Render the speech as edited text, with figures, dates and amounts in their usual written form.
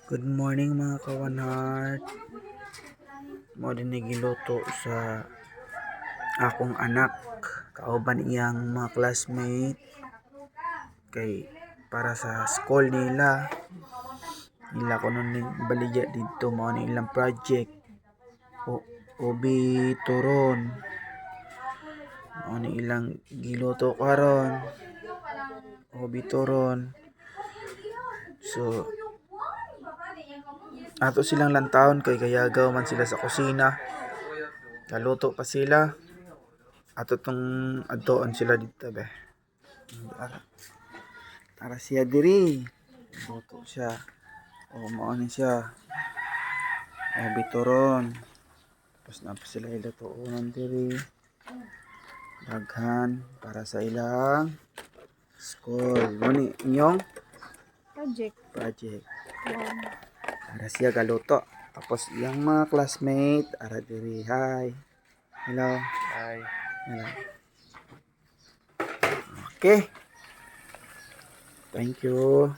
Good morning mga kawanhart. Mo din giluto sa akong anak. Kauban iyang mga classmate. Kay para sa school nila. Nila ko nun baligya dito mao ni ilang project. Ubi turon. Mao ni ilang giluto karon. Ubi turon. So ato silang lantawon kay gayagaw man sila sa kusina. Kaluto pa sila. Ato tong adtoon sila dito be. Para siya diri. Luto siya. O mao ni siya. O bituron. Tapos na pa sila ilatuonan diri. Daghan para sa ilang school. Muni inyong project. Para siya galuto. Tapos iyang mga classmate ara diri. Hi. Hello. Hi. Hello. Okay. Thank you.